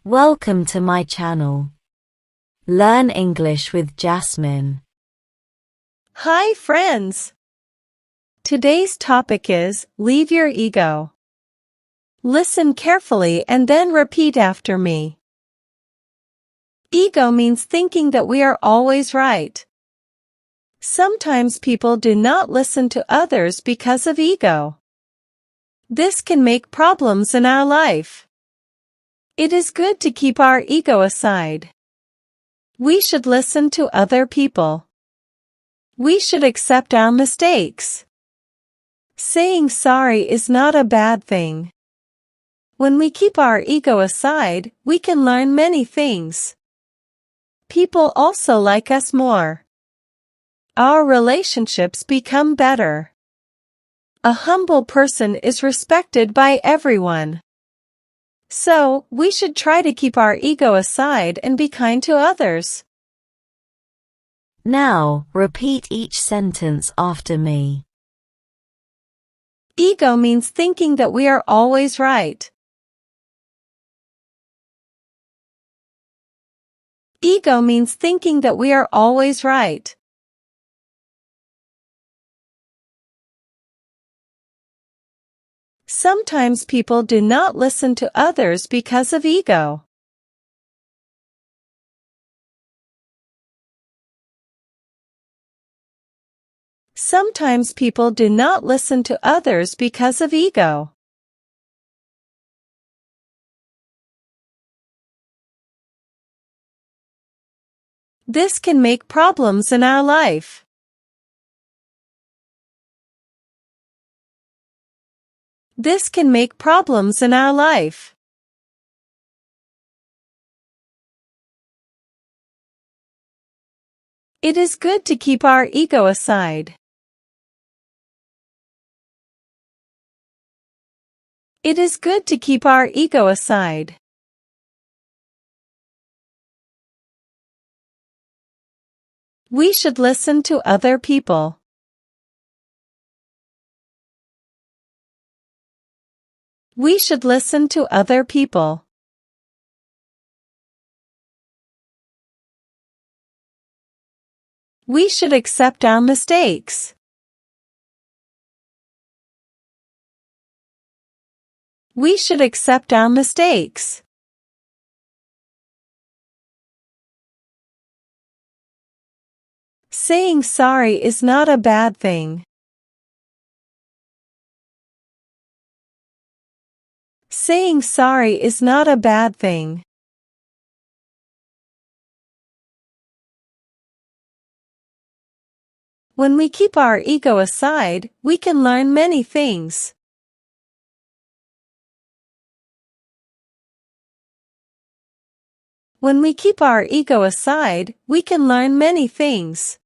Welcome to my channel. Learn English with Jasmine. Hi friends! Today's topic is leave your ego. Listen carefully and then repeat after me. Ego means thinking that we are always right. Sometimes people do not listen to others because of ego. This can make problems in our life. It is good to keep our ego aside. We should listen to other people. We should accept our mistakes. Saying sorry is not a bad thing. When we keep our ego aside, we can learn many things. People also like us more. Our relationships become better. A humble person is respected by everyone. So, we should try to keep our ego aside and be kind to others. Now, repeat each sentence after me. Ego means thinking that we are always right. Ego means thinking that we are always right. Sometimes people do not listen to others because of ego. Sometimes people do not listen to others because of ego. This can make problems in our life. This can make problems in our life. It is good to keep our ego aside. It is good to keep our ego aside. We should listen to other people. We should listen to other people. We should accept our mistakes. We should accept our mistakes. Saying sorry is not a bad thing. Saying sorry is not a bad thing. When we keep our ego aside, we can learn many things. When we keep our ego aside, we can learn many things.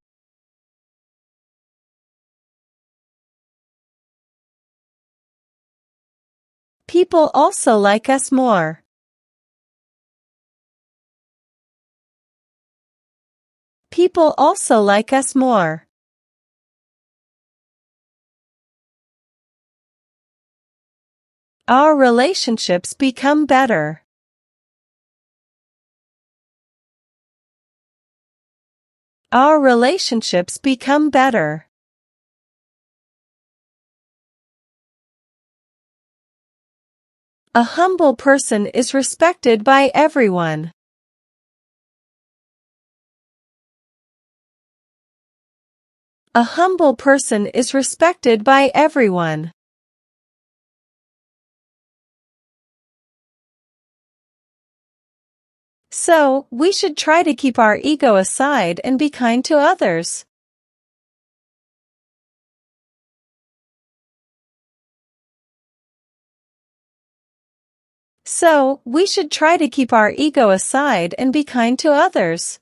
People also like us more. People also like us more. Our relationships become better. Our relationships become better. A humble person is respected by everyone. A humble person is respected by everyone. So, we should try to keep our ego aside and be kind to others. So, we should try to keep our ego aside and be kind to others.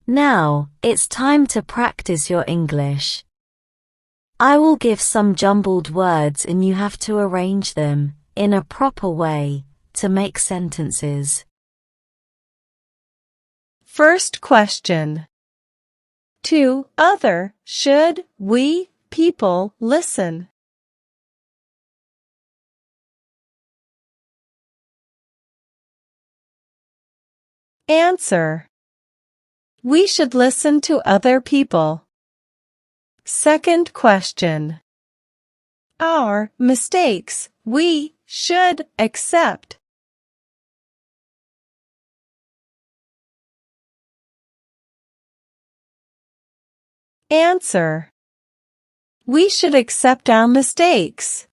Now, it's time to practice your English. I will give some jumbled words and you have to arrange them, in a proper way, to make sentences. First question. To other, should we people listen. Answer. We should listen to other people. Second question. Our mistakes we should accept. Answer. We should accept our mistakes.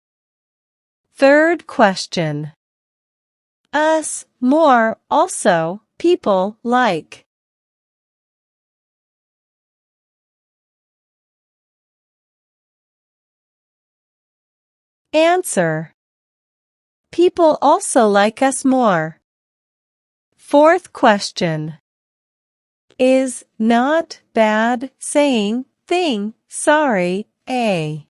Third question. Us, more, also, people like. Answer. People also like us more. Fourth question. Is not bad saying thing sorry a.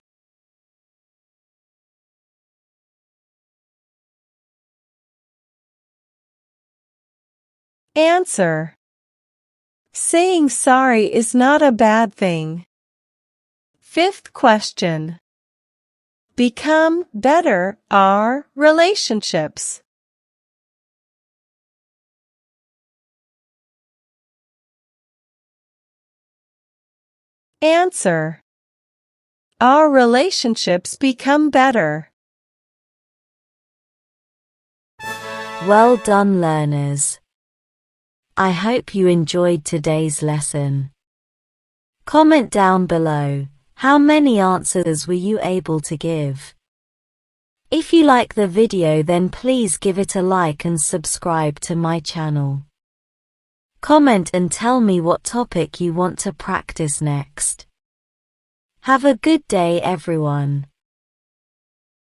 Answer. Saying sorry is not a bad thing. Fifth question. Become better our relationships. Answer. Our relationships become better. Well done, learners. I hope you enjoyed today's lesson. Comment down below, how many answers were you able to give? If you like the video, then please give it a like and subscribe to my channel. Comment and tell me what topic you want to practice next. Have a good day, everyone.